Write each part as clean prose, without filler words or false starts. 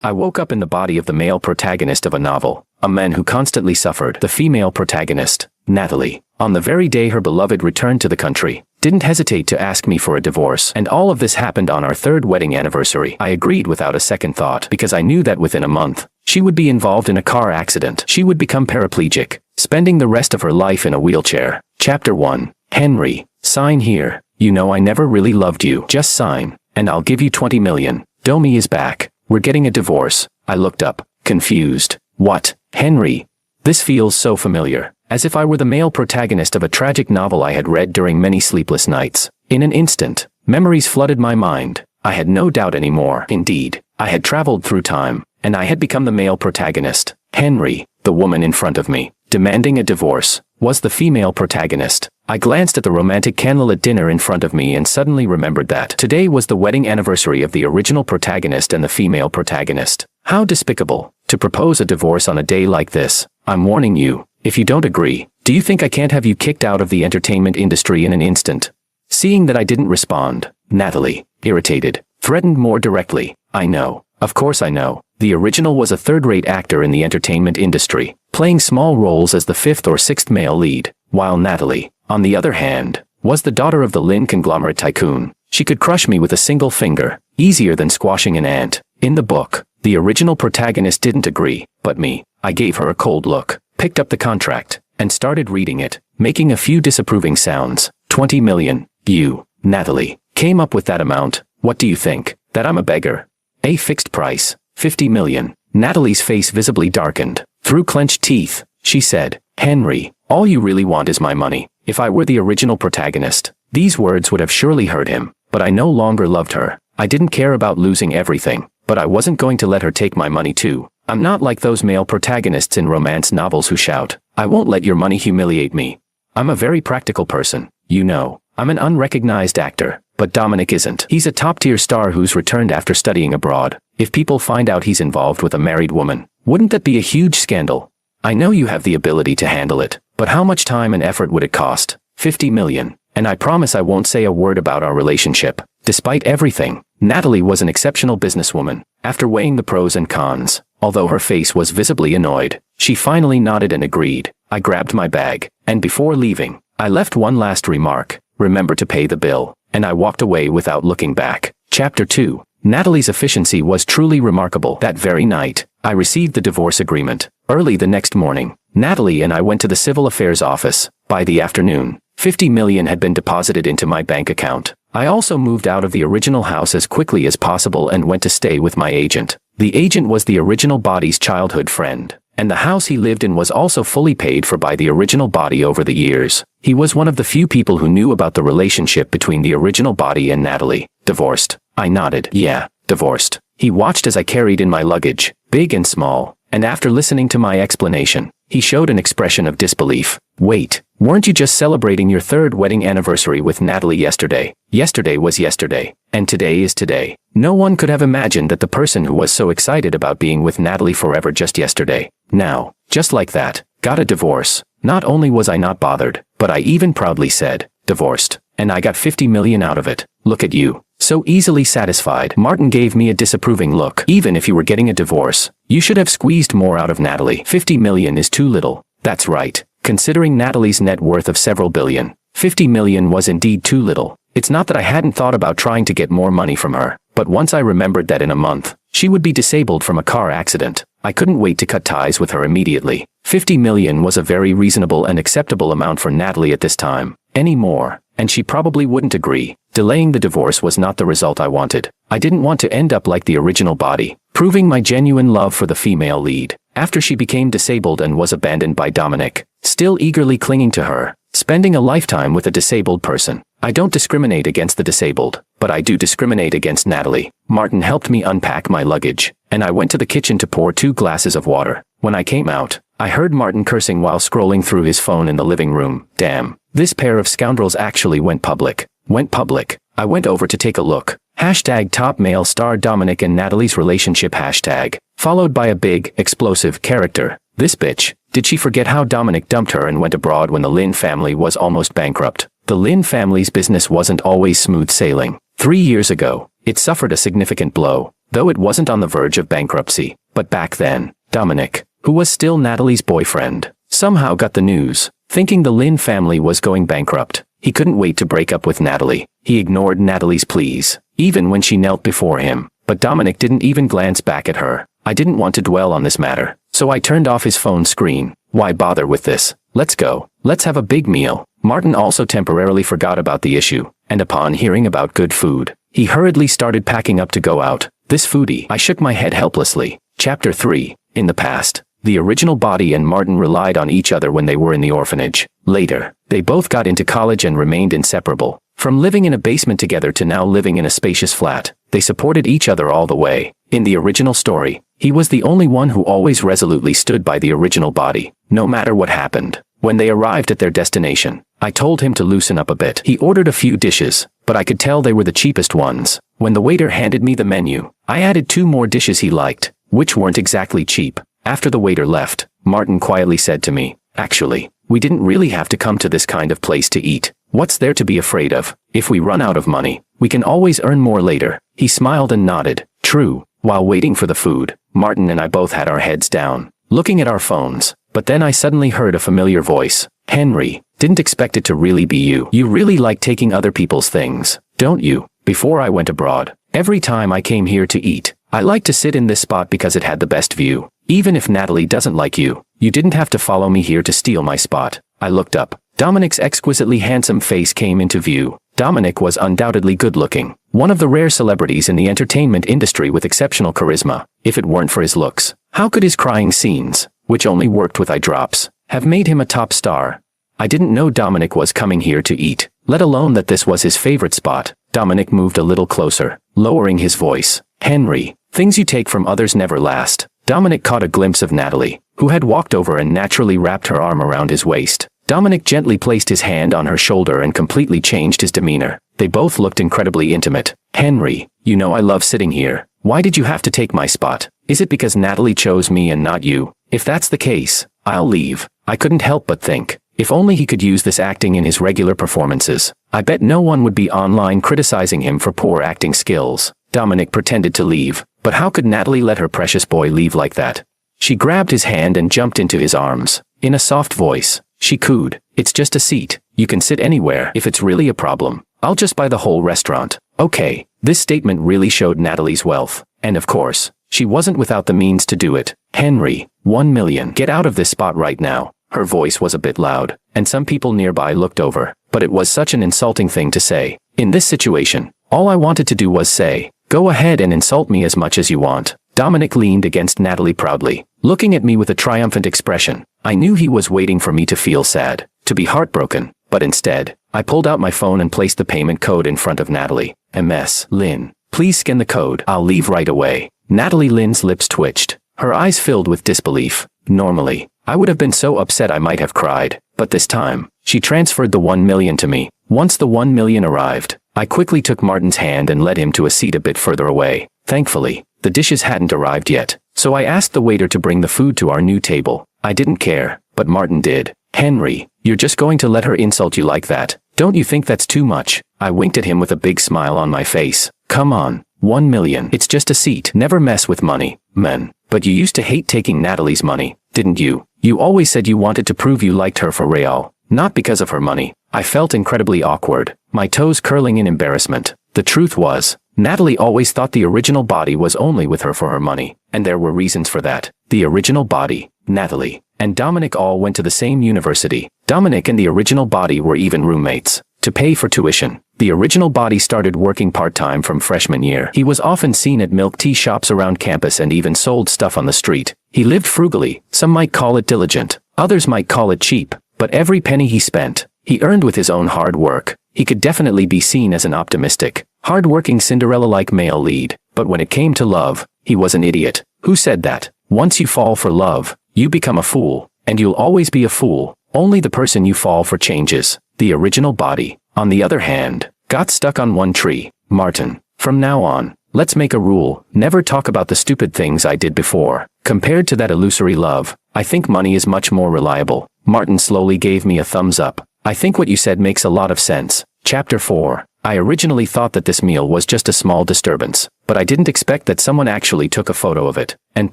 I woke up in the body of the male protagonist of a novel, a man who constantly suffered. The female protagonist, Natalie, on the very day her beloved returned to the country, didn't hesitate to ask me for a divorce. And all of this happened on our third wedding anniversary. I agreed without a second thought because I knew that within a month, she would be involved in a car accident. She would become paraplegic, spending the rest of her life in a wheelchair. Chapter 1. Henry, sign here. You know I never really loved you. Just sign, and I'll give you 20 million. Domi is back. We're getting a divorce. I looked up, confused. What? Henry? This feels so familiar, as if I were the male protagonist of a tragic novel I had read during many sleepless nights. In an instant, memories flooded my mind. I had no doubt anymore. Indeed, I had traveled through time, and I had become the male protagonist. Henry, the woman in front of me, demanding a divorce, was the female protagonist. I glanced at the romantic candlelit dinner in front of me and suddenly remembered that today was the wedding anniversary of the original protagonist and the female protagonist. How despicable, to propose a divorce on a day like this. I'm warning you, if you don't agree, do you think I can't have you kicked out of the entertainment industry in an instant? Seeing that I didn't respond, Natalie, irritated, threatened more directly. I know, of course I know, the original was a third-rate actor in the entertainment industry, playing small roles as the fifth or sixth male lead, while Natalie, on the other hand, was the daughter of the Lynn conglomerate tycoon. She could crush me with a single finger, easier than squashing an ant. In the book, the original protagonist didn't agree, but me. I gave her a cold look, picked up the contract, and started reading it, making a few disapproving sounds. 20 million. You, Natalie, came up with that amount. What do you think? That I'm a beggar? A fixed price. 50 million. Natalie's face visibly darkened. Through clenched teeth, she said, Henry, all you really want is my money. If I were the original protagonist, these words would have surely hurt him, but I no longer loved her. I didn't care about losing everything, but I wasn't going to let her take my money too. I'm not like those male protagonists in romance novels who shout, I won't let your money humiliate me. I'm a very practical person, you know. I'm an unrecognized actor, but Dominic isn't. He's a top-tier star who's returned after studying abroad. If people find out he's involved with a married woman, wouldn't that be a huge scandal? I know you have the ability to handle it, but how much time and effort would it cost? 50 million. And I promise I won't say a word about our relationship. Despite everything, Natalie was an exceptional businesswoman. After weighing the pros and cons, although her face was visibly annoyed, she finally nodded and agreed. I grabbed my bag, and before leaving, I left one last remark. Remember to pay the bill. And I walked away without looking back. Chapter 2. Natalie's efficiency was truly remarkable. That very night, I received the divorce agreement. Early the next morning, Natalie and I went to the civil affairs office. By the afternoon, 50 million had been deposited into my bank account. I also moved out of the original house as quickly as possible and went to stay with my agent. The agent was the original body's childhood friend, and the house he lived in was also fully paid for by the original body over the years. He was one of the few people who knew about the relationship between the original body and Natalie. Divorced? I nodded. Yeah, divorced. He watched as I carried in my luggage, big and small, and after listening to my explanation, he showed an expression of disbelief. Wait, weren't you just celebrating your third wedding anniversary with Natalie yesterday? Yesterday was yesterday, and today is today. No one could have imagined that the person who was so excited about being with Natalie forever just yesterday, now, just like that, got a divorce. Not only was I not bothered, but I even proudly said, divorced, and I got 50 million out of it. Look at you, so easily satisfied. Martin gave me a disapproving look. Even if you were getting a divorce, you should have squeezed more out of Natalie. 50 million is too little. That's right. Considering Natalie's net worth of several billion, 50 million was indeed too little. It's not that I hadn't thought about trying to get more money from her, but once I remembered that in a month, she would be disabled from a car accident, I couldn't wait to cut ties with her immediately. 50 million was a very reasonable and acceptable amount for Natalie at this time. Any more, and she probably wouldn't agree. Delaying the divorce was not the result I wanted. I didn't want to end up like the original body, proving my genuine love for the female lead. After she became disabled and was abandoned by Dominic, still eagerly clinging to her, spending a lifetime with a disabled person. I don't discriminate against the disabled, but I do discriminate against Natalie. Martin helped me unpack my luggage, and I went to the kitchen to pour 2 glasses of water. When I came out, I heard Martin cursing while scrolling through his phone in the living room. Damn, this pair of scoundrels actually went public. I went over to take a look. Hashtag top male star Dominic and Natalie's relationship hashtag, followed by a big, explosive character. This bitch, did she forget how Dominic dumped her and went abroad when the Lynn family was almost bankrupt? The Lynn family's business wasn't always smooth sailing. 3 years ago, it suffered a significant blow. though it wasn't on the verge of bankruptcy. But back then, Dominic, who was still Natalie's boyfriend, somehow got the news. Thinking the Lin family was going bankrupt, he couldn't wait to break up with Natalie. He ignored Natalie's pleas, even when she knelt before him. But Dominic didn't even glance back at her. I didn't want to dwell on this matter, so I turned off his phone screen. Why bother with this? Let's go. Let's have a big meal. Martin also temporarily forgot about the issue, and upon hearing about good food, he hurriedly started packing up to go out. This foodie. I shook my head helplessly. Chapter 3. In the past, the original body and Martin relied on each other when they were in the orphanage. Later, they both got into college and remained inseparable. From living in a basement together to now living in a spacious flat, they supported each other all the way. In the original story, he was the only one who always resolutely stood by the original body, no matter what happened. When they arrived at their destination, I told him to loosen up a bit. He ordered a few dishes, but I could tell they were the cheapest ones. When the waiter handed me the menu, I added 2 more dishes he liked, which weren't exactly cheap. After the waiter left, Martin quietly said to me, "Actually, we didn't really have to come to this kind of place to eat. What's there to be afraid of? If we run out of money, we can always earn more later." He smiled and nodded. True. While waiting for the food, Martin and I both had our heads down, looking at our phones. But then I suddenly heard a familiar voice. "Henry, didn't expect it to really be you. You really like taking other people's things, don't you?" Before I went abroad, every time I came here to eat, I liked to sit in this spot because it had the best view. Even if Natalie doesn't like you, you didn't have to follow me here to steal my spot. I looked up. Dominic's exquisitely handsome face came into view. Dominic was undoubtedly good-looking, one of the rare celebrities in the entertainment industry with exceptional charisma. If it weren't for his looks, how could his crying scenes, which only worked with eye drops, have made him a top star? I didn't know Dominic was coming here to eat, let alone that this was his favorite spot. Dominic moved a little closer, lowering his voice. "Henry, things you take from others never last." Dominic caught a glimpse of Natalie, who had walked over and naturally wrapped her arm around his waist. Dominic gently placed his hand on her shoulder and completely changed his demeanor. They both looked incredibly intimate. "Henry, you know I love sitting here. Why did you have to take my spot? Is it because Natalie chose me and not you? If that's the case, I'll leave." I couldn't help but think, if only he could use this acting in his regular performances. I bet no one would be online criticizing him for poor acting skills. Dominic pretended to leave, but how could Natalie let her precious boy leave like that? She grabbed his hand and jumped into his arms. In a soft voice, she cooed, "It's just a seat. You can sit anywhere. If it's really a problem, I'll just buy the whole restaurant." Okay, this statement really showed Natalie's wealth. And of course, she wasn't without the means to do it. "Henry, 1 million. Get out of this spot right now." Her voice was a bit loud, and some people nearby looked over, but it was such an insulting thing to say. In this situation, all I wanted to do was say, "Go ahead and insult me as much as you want." Dominic leaned against Natalie proudly, looking at me with a triumphant expression. I knew he was waiting for me to feel sad, to be heartbroken, but instead, I pulled out my phone and placed the payment code in front of Natalie. "MS, Lynn, please scan the code. I'll leave right away." Natalie Lynn's lips twitched, her eyes filled with disbelief. Normally, I would have been so upset I might have cried, but this time, she transferred the 1 million to me. Once the 1 million arrived, I quickly took Martin's hand and led him to a seat a bit further away. Thankfully, the dishes hadn't arrived yet, so I asked the waiter to bring the food to our new table. I didn't care, but Martin did. "Henry, you're just going to let her insult you like that? Don't you think that's too much?" I winked at him with a big smile on my face. "Come on, 1 million. It's just a seat. Never mess with money, man." "But you used to hate taking Natalie's money, didn't you? You always said you wanted to prove you liked her for real, not because of her money." I felt incredibly awkward, my toes curling in embarrassment. The truth was, Natalie always thought the original body was only with her for her money, and there were reasons for that. The original body, Natalie, and Dominic all went to the same university. Dominic and the original body were even roommates. To pay for tuition, the original body started working part-time from freshman year. He was often seen at milk tea shops around campus and even sold stuff on the street. He lived frugally. Some might call it diligent, others might call it cheap, but every penny he spent, he earned with his own hard work. He could definitely be seen as an optimistic, hard-working Cinderella-like male lead, but when it came to love, he was an idiot. Who said that? Once you fall for love, you become a fool, and you'll always be a fool. Only the person you fall for changes. The original body, on the other hand, got stuck on one tree. "Martin, from now on, let's make a rule. Never talk about the stupid things I did before. Compared to that illusory love, I think money is much more reliable." Martin slowly gave me a thumbs up. "I think what you said makes a lot of sense." Chapter 4. I originally thought that this meal was just a small disturbance, but I didn't expect that someone actually took a photo of it and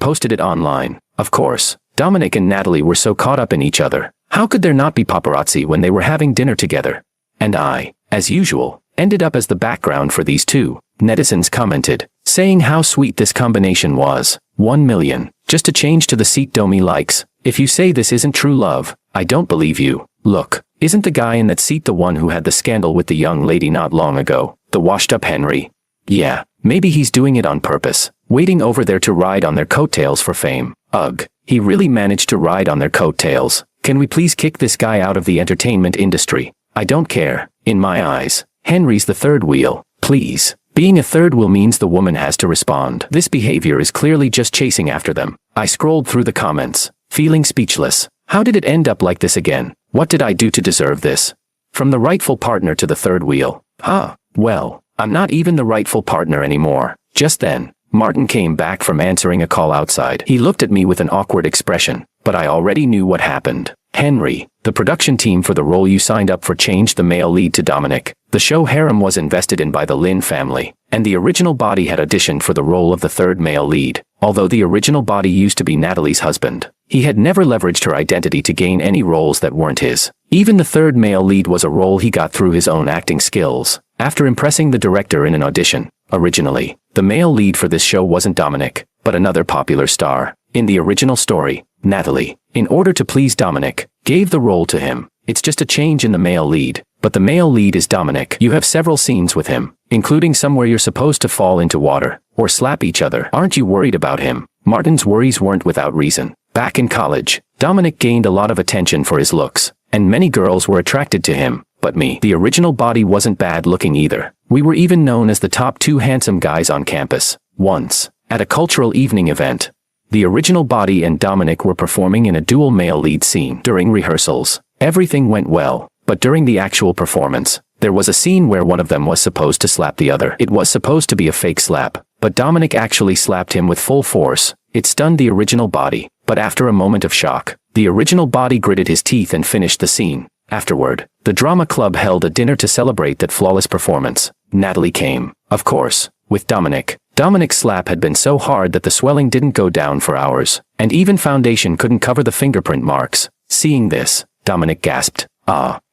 posted it online. Of course, Dominic and Natalie were so caught up in each other. How could there not be paparazzi when they were having dinner together? And I, as usual, ended up as the background for these two. Netizens commented, saying how sweet this combination was. 1 million. Just to change to the seat Domi likes. If you say this isn't true love, I don't believe you. Look, isn't the guy in that seat the one who had the scandal with the young lady not long ago? The washed-up Henry? Yeah, maybe he's doing it on purpose, waiting over there to ride on their coattails for fame. Ugh, he really managed to ride on their coattails. Can we please kick this guy out of the entertainment industry? I don't care. In my eyes, Henry's the third wheel. Please. Being a third wheel means the woman has to respond. This behavior is clearly just chasing after them. I scrolled through the comments, feeling speechless. How did it end up like this again? What did I do to deserve this? From the rightful partner to the third wheel. Well, I'm not even the rightful partner anymore. Just then, Martin came back from answering a call outside. He looked at me with an awkward expression, but I already knew what happened. Henry, the production team for the role you signed up for changed the male lead to Dominic. The show Harem was invested in by the Lin family, and the original body had auditioned for the role of the third male lead. Although the original body used to be Natalie's husband, he had never leveraged her identity to gain any roles that weren't his. Even the third male lead was a role he got through his own acting skills, after impressing the director in an audition. Originally, the male lead for this show wasn't Dominic, but another popular star. In the original story, Natalie, in order to please Dominic, gave the role to him. It's just a change in the male lead, but the male lead is Dominic. You have several scenes with him, including some where you're supposed to fall into water, or slap each other. Aren't you worried about him? Martin's worries weren't without reason. Back in college, Dominic gained a lot of attention for his looks, and many girls were attracted to him. But me, the original body, wasn't bad looking either. We were even known as the top 2 handsome guys on campus. Once, at a cultural evening event, the original body and Dominic were performing in a dual male lead scene. During rehearsals, everything went well, but during the actual performance, there was a scene where one of them was supposed to slap the other. It was supposed to be a fake slap, but Dominic actually slapped him with full force. It stunned the original body, but after a moment of shock, the original body gritted his teeth and finished the scene. Afterward, the drama club held a dinner to celebrate that flawless performance. Natalie came, of course, with Dominic. Dominic's slap had been so hard that the swelling didn't go down for hours, and even foundation couldn't cover the fingerprint marks. Seeing this, Dominic gasped.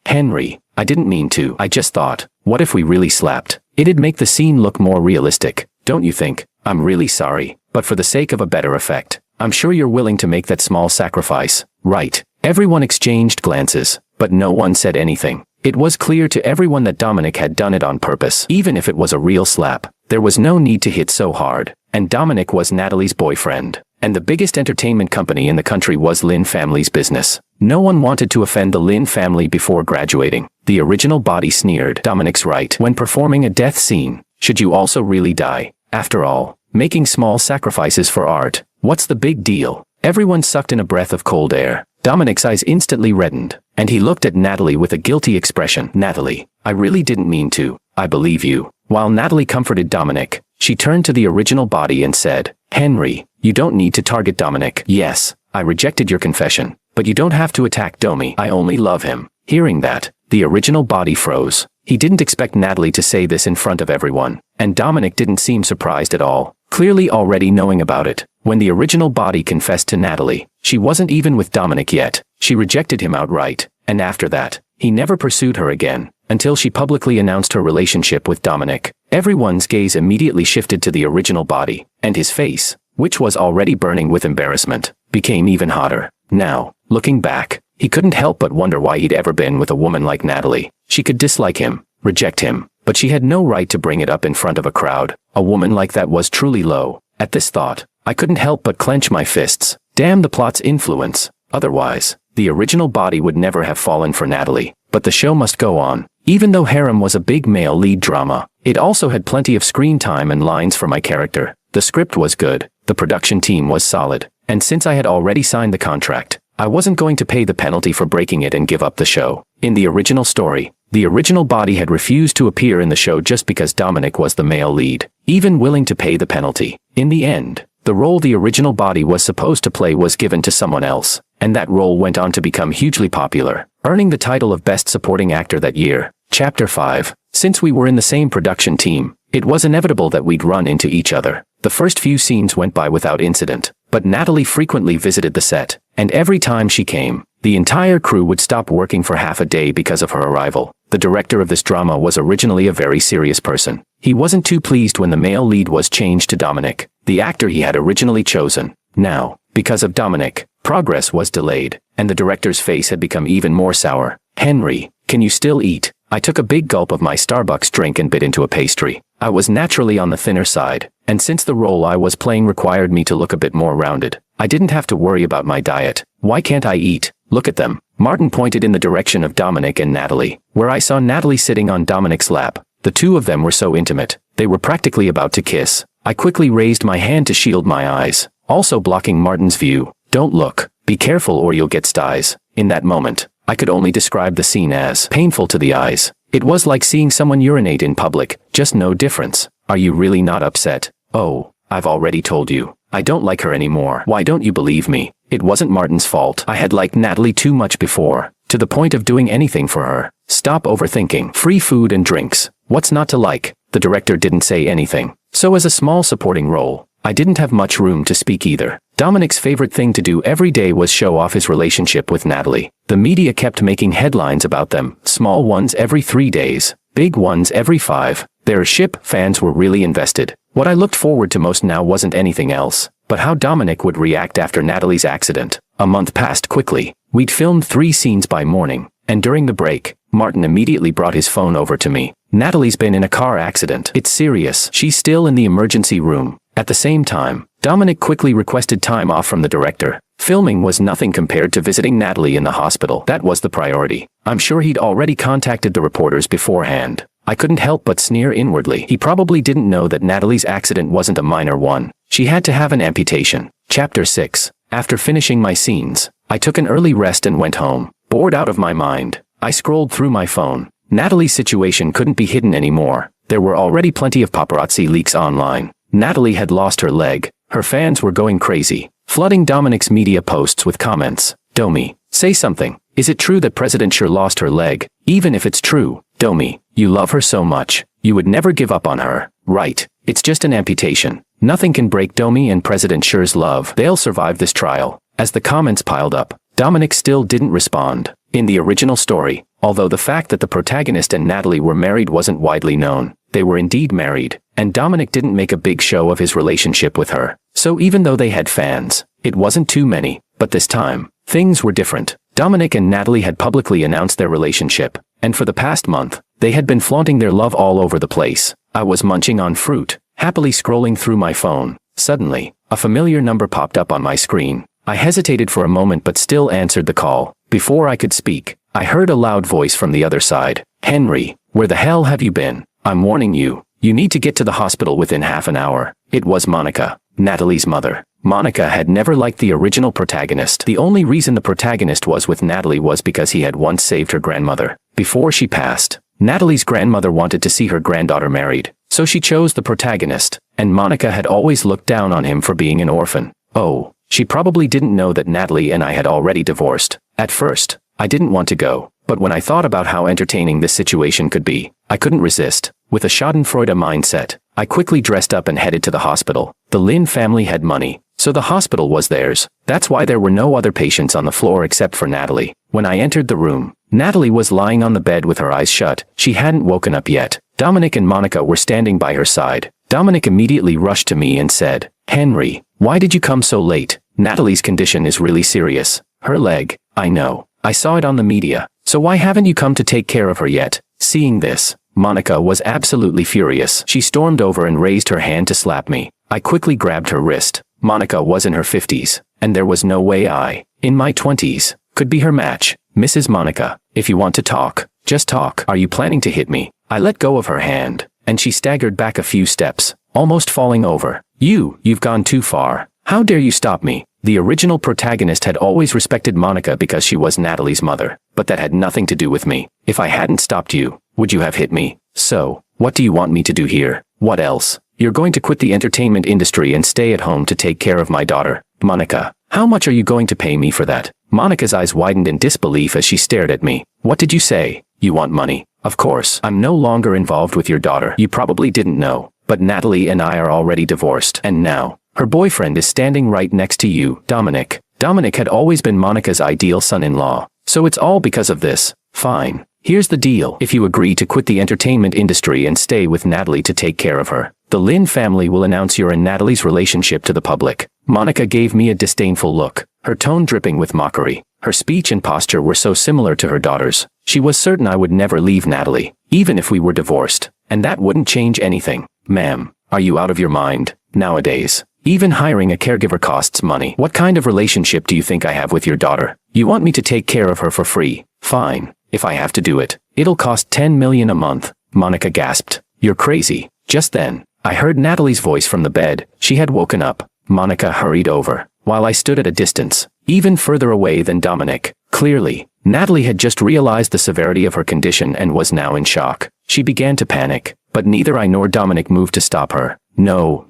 Henry, I didn't mean to. I just thought, what if we really slapped? It'd make the scene look more realistic, don't you think? I'm really sorry, but for the sake of a better effect, I'm sure you're willing to make that small sacrifice, right? Everyone exchanged glances, but no one said anything. It was clear to everyone that Dominic had done it on purpose. Even if it was a real slap, there was no need to hit so hard, and Dominic was Natalie's boyfriend, and the biggest entertainment company in the country was Lin family's business. No one wanted to offend the Lin family before graduating. The original body sneered. Dominic's right. When performing a death scene, should you also really die? After all, making small sacrifices for art, what's the big deal? Everyone sucked in a breath of cold air. Dominic's eyes instantly reddened, and he looked at Natalie with a guilty expression. Natalie, I really didn't mean to. I believe you. While Natalie comforted Dominic, she turned to the original body and said, Henry, you don't need to target Dominic. Yes, I rejected your confession, but you don't have to attack Domi. I only love him. Hearing that, the original body froze. He didn't expect Natalie to say this in front of everyone, and Dominic didn't seem surprised at all, clearly already knowing about it. When the original body confessed to Natalie, she wasn't even with Dominic yet. She rejected him outright, and after that, he never pursued her again, until she publicly announced her relationship with Dominic. Everyone's gaze immediately shifted to the original body, and his face, which was already burning with embarrassment, became even hotter. Now, looking back, he couldn't help but wonder why he'd ever been with a woman like Natalie. She could dislike him, reject him, but she had no right to bring it up in front of a crowd. A woman like that was truly low. At this thought, I couldn't help but clench my fists. Damn the plot's influence. Otherwise, the original body would never have fallen for Natalie. But the show must go on. Even though Harem was a big male lead drama, it also had plenty of screen time and lines for my character. The script was good, the production team was solid, and since I had already signed the contract, I wasn't going to pay the penalty for breaking it and give up the show. In the original story, the original body had refused to appear in the show just because Dominic was the male lead, even willing to pay the penalty. In the end, the role the original body was supposed to play was given to someone else, and that role went on to become hugely popular, earning the title of Best Supporting Actor that year. Chapter 5. Since we were in the same production team, it was inevitable that we'd run into each other. The first few scenes went by without incident, but Natalie frequently visited the set, and every time she came, the entire crew would stop working for half a day because of her arrival. The director of this drama was originally a very serious person. He wasn't too pleased when the male lead was changed to Dominic, the actor he had originally chosen. Now, because of Dominic, progress was delayed, and the director's face had become even more sour. "Henry, can you still eat?" I took a big gulp of my Starbucks drink and bit into a pastry. I was naturally on the thinner side, and since the role I was playing required me to look a bit more rounded, I didn't have to worry about my diet. "Why can't I eat? Look at them." Martin pointed in the direction of Dominic and Natalie, where I saw Natalie sitting on Dominic's lap. The two of them were so intimate, they were practically about to kiss. I quickly raised my hand to shield my eyes, also blocking Martin's view. "Don't look. Be careful or you'll get styes." In that moment, I could only describe the scene as painful to the eyes. It was like seeing someone urinate in public, just no difference. "Are you really not upset?" "Oh, I've already told you. I don't like her anymore. Why don't you believe me?" It wasn't Martin's fault. I had liked Natalie too much before, to the point of doing anything for her. "Stop overthinking. Free food and drinks. What's not to like?" The director didn't say anything. So as a small supporting role, I didn't have much room to speak either. Dominic's favorite thing to do every day was show off his relationship with Natalie. The media kept making headlines about them, small ones every 3 days, big ones every 5. Their ship fans were really invested. What I looked forward to most now wasn't anything else, but how Dominic would react after Natalie's accident. A month passed quickly. We'd filmed 3 scenes by morning, and during the break, Martin immediately brought his phone over to me. "Natalie's been in a car accident. It's serious. She's still in the emergency room." At the same time, Dominic quickly requested time off from the director. Filming was nothing compared to visiting Natalie in the hospital. That was the priority. I'm sure he'd already contacted the reporters beforehand. I couldn't help but sneer inwardly. He probably didn't know that Natalie's accident wasn't a minor one. She had to have an amputation. Chapter 6. After finishing my scenes, I took an early rest and went home. Bored out of my mind, I scrolled through my phone. Natalie's situation couldn't be hidden anymore. There were already plenty of paparazzi leaks online. Natalie had lost her leg. Her fans were going crazy, flooding Dominic's media posts with comments. "Domi, say something. Is it true that President Schur lost her leg? Even if it's true, Domi, you love her so much. You would never give up on her, right? It's just an amputation. Nothing can break Domi and President Schur's love. They'll survive this trial." As the comments piled up, Dominic still didn't respond. In the original story, although the fact that the protagonist and Natalie were married wasn't widely known, they were indeed married, and Dominic didn't make a big show of his relationship with her. So even though they had fans, it wasn't too many. But this time, things were different. Dominic and Natalie had publicly announced their relationship, and for the past month, they had been flaunting their love all over the place. I was munching on fruit, happily scrolling through my phone. Suddenly, a familiar number popped up on my screen. I hesitated for a moment but still answered the call. Before I could speak, I heard a loud voice from the other side. "Henry, where the hell have you been? I'm warning you. You need to get to the hospital within half an hour." It was Monica, Natalie's mother. Monica had never liked the original protagonist. The only reason the protagonist was with Natalie was because he had once saved her grandmother. Before she passed, Natalie's grandmother wanted to see her granddaughter married, so she chose the protagonist, and Monica had always looked down on him for being an orphan. Oh, she probably didn't know that Natalie and I had already divorced. At first, I didn't want to go, but when I thought about how entertaining this situation could be, I couldn't resist. With a schadenfreude mindset, I quickly dressed up and headed to the hospital. The Lin family had money, so the hospital was theirs. That's why there were no other patients on the floor except for Natalie. When I entered the room, Natalie was lying on the bed with her eyes shut. She hadn't woken up yet. Dominic and Monica were standing by her side. Dominic immediately rushed to me and said, "Henry, why did you come so late? Natalie's condition is really serious. Her leg, I know. I saw it on the media. So why haven't you come to take care of her yet?" Seeing this, Monica was absolutely furious. She stormed over and raised her hand to slap me. I quickly grabbed her wrist. Monica was in her 50s, and there was no way I, in my 20s, could be her match. "Mrs. Monica, if you want to talk, just talk. Are you planning to hit me?" I let go of her hand, and she staggered back a few steps, almost falling over. You've gone too far. How dare you stop me?" The original protagonist had always respected Monica because she was Natalie's mother, but that had nothing to do with me. "If I hadn't stopped you, would you have hit me? So, what do you want me to do here? What else? You're going to quit the entertainment industry and stay at home to take care of my daughter? Monica, how much are you going to pay me for that?" Monica's eyes widened in disbelief as she stared at me. "What did you say? You want money? Of course, I'm no longer involved with your daughter. You probably didn't know, but Natalie and I are already divorced. And now, her boyfriend is standing right next to you, Dominic. Dominic had always been Monica's ideal son-in-law. So it's all because of this. Fine. Here's the deal. If you agree to quit the entertainment industry and stay with Natalie to take care of her, the Lin family will announce your and Natalie's relationship to the public. Monica gave me a disdainful look, her tone dripping with mockery. Her speech and posture were so similar to her daughter's. She was certain I would never leave Natalie, even if we were divorced. And that wouldn't change anything. Ma'am, are you out of your mind? Nowadays, even hiring a caregiver costs money. What kind of relationship do you think I have with your daughter? You want me to take care of her for free? Fine. If I have to do it, it'll cost $10 million a month. Monica gasped. You're crazy. Just then, I heard Natalie's voice from the bed. She had woken up. Monica hurried over, while I stood at a distance, even further away than Dominic. Clearly, Natalie had just realized the severity of her condition and was now in shock. She began to panic, but neither I nor Dominic moved to stop her. No,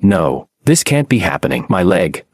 this can't be happening. My leg.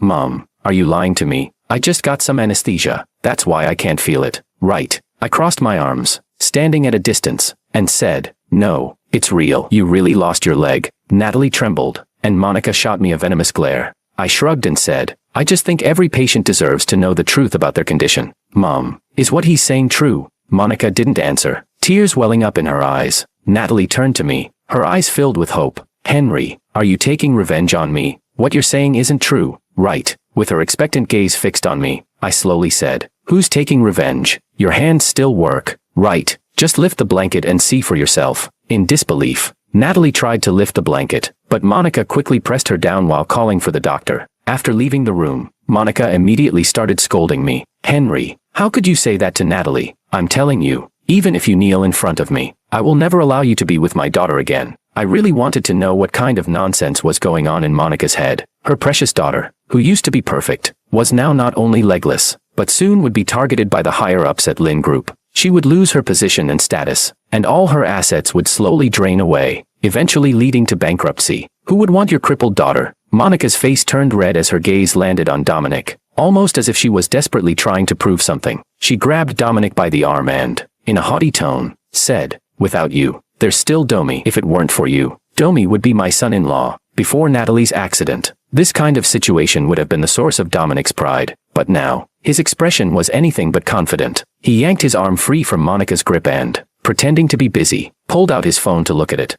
Mom, are you lying to me? I just got some anesthesia. That's why I can't feel it. Right. I crossed my arms, standing at a distance, and said, no, it's real. You really lost your leg. Natalie trembled, and Monica shot me a venomous glare. I shrugged and said, I just think every patient deserves to know the truth about their condition. Mom, is what he's saying true? Monica didn't answer, tears welling up in her eyes. Natalie turned to me, her eyes filled with hope. Henry, are you taking revenge on me? What you're saying isn't true, right? With her expectant gaze fixed on me, I slowly said, who's taking revenge? Your hands still work, right? Just lift the blanket and see for yourself. In disbelief, Natalie tried to lift the blanket, but Monica quickly pressed her down while calling for the doctor. After leaving the room, Monica immediately started scolding me. Henry, how could you say that to Natalie? I'm telling you, even if you kneel in front of me, I will never allow you to be with my daughter again. I really wanted to know what kind of nonsense was going on in Monica's head. Her precious daughter, who used to be perfect, was now not only legless, but soon would be targeted by the higher-ups at Lin Group. She would lose her position and status, and all her assets would slowly drain away, eventually leading to bankruptcy. Who would want your crippled daughter? Monica's face turned red as her gaze landed on Dominic, almost as if she was desperately trying to prove something. She grabbed Dominic by the arm and, in a haughty tone, said, without you, there's still Domi. If it weren't for you, Domi would be my son-in-law. Before Natalie's accident, this kind of situation would have been the source of Dominic's pride. But now, his expression was anything but confident. He yanked his arm free from Monica's grip and, pretending to be busy, pulled out his phone to look at it.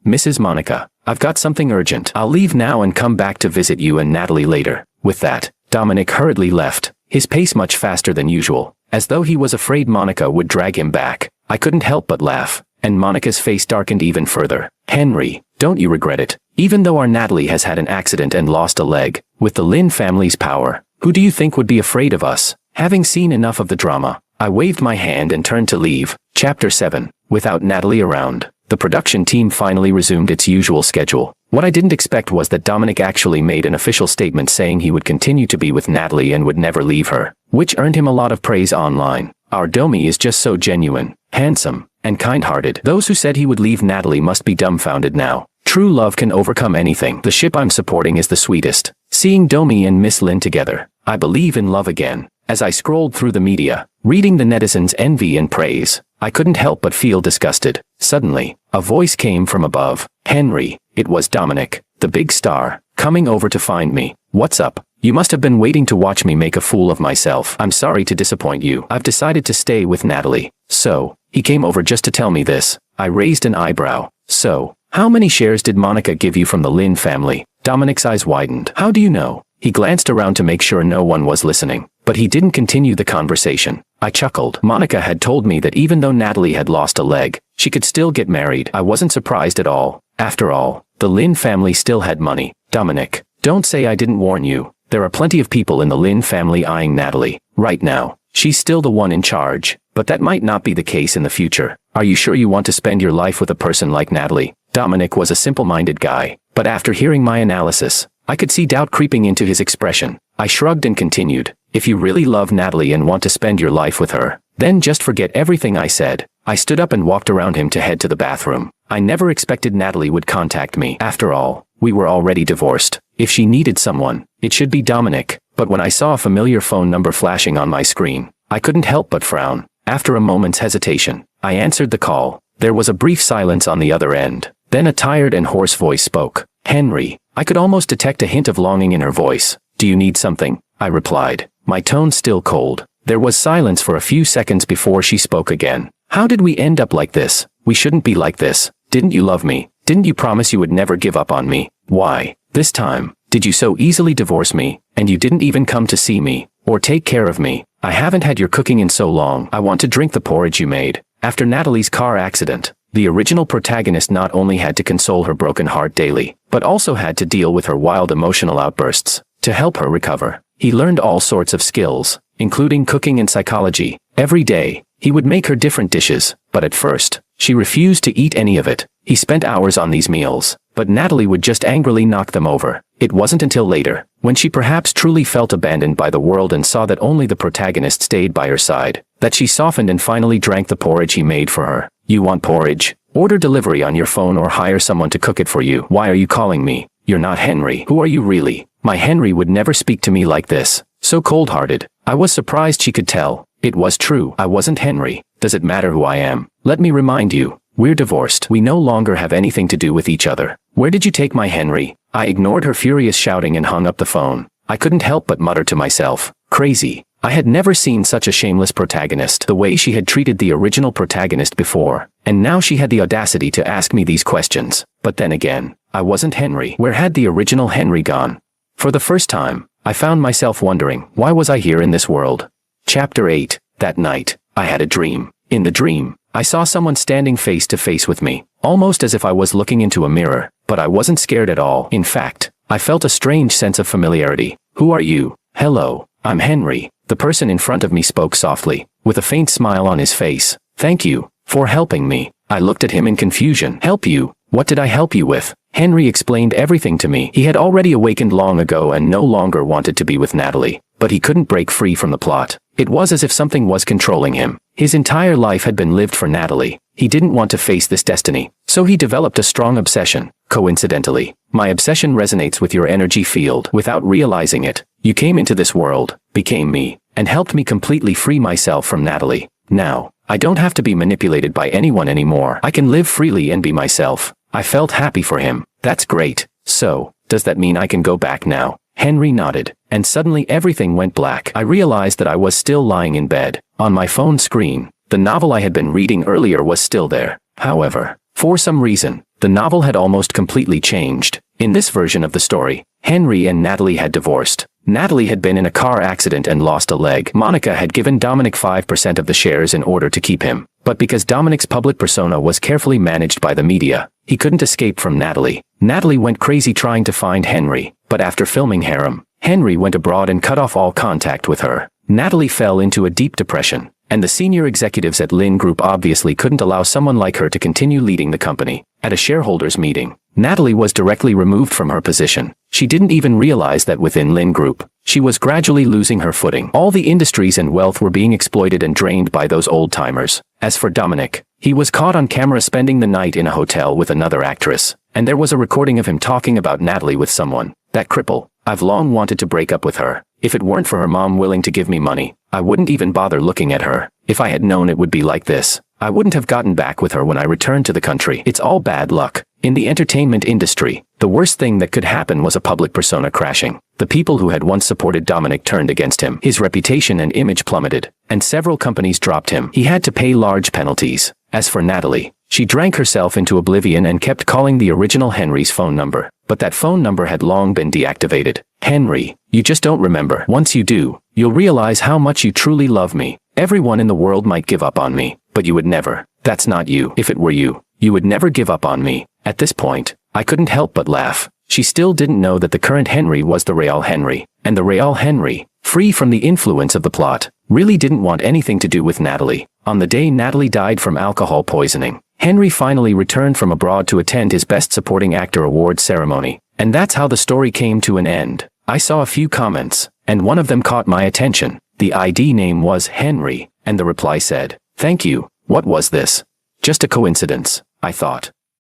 Mrs. Monica, I've got something urgent. I'll leave now and come back to visit you and Natalie later. With that, Dominic hurriedly left, his pace much faster than usual, as though he was afraid Monica would drag him back. I couldn't help but laugh, and Monica's face darkened even further. Henry, don't you regret it? Even though our Natalie has had an accident and lost a leg, with the Lin family's power, who do you think would be afraid of us? Having seen enough of the drama, I waved my hand and turned to leave. Chapter 7. Without Natalie around, the production team finally resumed its usual schedule. What I didn't expect was that Dominic actually made an official statement saying he would continue to be with Natalie and would never leave her, which earned him a lot of praise online. Our Domi is just so genuine, handsome, and kind-hearted. Those who said he would leave Natalie must be dumbfounded now. True love can overcome anything. The ship I'm supporting is the sweetest. Seeing Domi and Miss Lin together, I believe in love again. As I scrolled through the media, reading the netizens' envy and praise, I couldn't help but feel disgusted. Suddenly, a voice came from above. Henry, it was Dominic, the big star, coming over to find me. What's up? You must have been waiting to watch me make a fool of myself. I'm sorry to disappoint you. I've decided to stay with Natalie. So, he came over just to tell me this. I raised an eyebrow. So, how many shares did Monica give you from the Lin family? Dominic's eyes widened. How do you know? He glanced around to make sure no one was listening, but he didn't continue the conversation. I chuckled. Monica had told me that even though Natalie had lost a leg, she could still get married. I wasn't surprised at all. After all, the Lin family still had money. Dominic, don't say I didn't warn you. There are plenty of people in the Lin family eyeing Natalie. Right now, she's still the one in charge, but that might not be the case in the future. Are you sure you want to spend your life with a person like Natalie? Dominic was a simple-minded guy, but after hearing my analysis, I could see doubt creeping into his expression. I shrugged and continued. If you really love Natalie and want to spend your life with her, then just forget everything I said. I stood up and walked around him to head to the bathroom. I never expected Natalie would contact me. After all, we were already divorced. If she needed someone, it should be Dominic. But when I saw a familiar phone number flashing on my screen, I couldn't help but frown. After a moment's hesitation, I answered the call. There was a brief silence on the other end. Then a tired and hoarse voice spoke. Henry. I could almost detect a hint of longing in her voice. Do you need something? I replied, my tone still cold. There was silence for a few seconds before she spoke again. How did we end up like this? We shouldn't be like this. Didn't you love me? Didn't you promise you would never give up on me? Why? This time, did you so easily divorce me, and you didn't even come to see me, or take care of me? I haven't had your cooking in so long. I want to drink the porridge you made. After Natalie's car accident, the original protagonist not only had to console her broken heart daily, but also had to deal with her wild emotional outbursts. To help her recover, he learned all sorts of skills, including cooking and psychology. Every day, he would make her different dishes, but at first, she refused to eat any of it. He spent hours on these meals, but Natalie would just angrily knock them over. It wasn't until later, when she perhaps truly felt abandoned by the world and saw that only the protagonist stayed by her side, that she softened and finally drank the porridge he made for her. You want porridge? Order delivery on your phone or hire someone to cook it for you. Why are you calling me? You're not Henry. Who are you really? My Henry would never speak to me like this. So cold-hearted. I was surprised she could tell. It was true. I wasn't Henry. Does it matter who I am? Let me remind you. We're divorced. We no longer have anything to do with each other. Where did you take my Henry? I ignored her furious shouting and hung up the phone. I couldn't help but mutter to myself. Crazy. I had never seen such a shameless protagonist, the way she had treated the original protagonist before, and now she had the audacity to ask me these questions. But then again, I wasn't Henry. Where had the original Henry gone? For the first time, I found myself wondering, why was I here in this world? Chapter 8. That night, I had a dream. In the dream, I saw someone standing face to face with me, almost as if I was looking into a mirror, but I wasn't scared at all. In fact, I felt a strange sense of familiarity. Who are you? Hello, I'm Henry. The person in front of me spoke softly, with a faint smile on his face. Thank you for helping me. I looked at him in confusion. Help you? What did I help you with? Henry explained everything to me. He had already awakened long ago and no longer wanted to be with Natalie, but he couldn't break free from the plot. It was as if something was controlling him. His entire life had been lived for Natalie. He didn't want to face this destiny, so he developed a strong obsession. Coincidentally, my obsession resonates with your energy field. Without realizing it, you came into this world, became me, and helped me completely free myself from Natalie. Now, I don't have to be manipulated by anyone anymore. I can live freely and be myself. I felt happy for him. That's great. So, does that mean I can go back now? Henry nodded, and suddenly everything went black. I realized that I was still lying in bed. On my phone screen, the novel I had been reading earlier was still there. However, for some reason, the novel had almost completely changed. In this version of the story, Henry and Natalie had divorced. Natalie had been in a car accident and lost a leg. Monica had given Dominic 5% of the shares in order to keep him. But because Dominic's public persona was carefully managed by the media, he couldn't escape from Natalie. Natalie went crazy trying to find Henry, but after filming Harem, Henry went abroad and cut off all contact with her. Natalie fell into a deep depression, and the senior executives at Lin Group obviously couldn't allow someone like her to continue leading the company. At a shareholders meeting, Natalie was directly removed from her position. She didn't even realize that within Lin Group, she was gradually losing her footing. All the industries and wealth were being exploited and drained by those old-timers. As for Dominic, he was caught on camera spending the night in a hotel with another actress, and there was a recording of him talking about Natalie with someone. That cripple. I've long wanted to break up with her. If it weren't for her mom willing to give me money, I wouldn't even bother looking at her. If I had known it would be like this, I wouldn't have gotten back with her when I returned to the country. It's all bad luck. In the entertainment industry, the worst thing that could happen was a public persona crashing. The people who had once supported Dominic turned against him. His reputation and image plummeted, and several companies dropped him. He had to pay large penalties. As for Natalie, she drank herself into oblivion and kept calling the original Henry's phone number. But that phone number had long been deactivated. Henry, you just don't remember. Once you do, you'll realize how much you truly love me. Everyone in the world might give up on me, but you would never. That's not you. If it were you, you would never give up on me. At this point, I couldn't help but laugh. She still didn't know that the current Henry was the real Henry, and the real Henry, free from the influence of the plot, really didn't want anything to do with Natalie. On the day Natalie died from alcohol poisoning, Henry finally returned from abroad to attend his Best Supporting Actor award ceremony, and that's how the story came to an end. I saw a few comments, and one of them caught my attention. The ID name was Henry, and the reply said, "Thank you. What was this? Just a coincidence," I thought.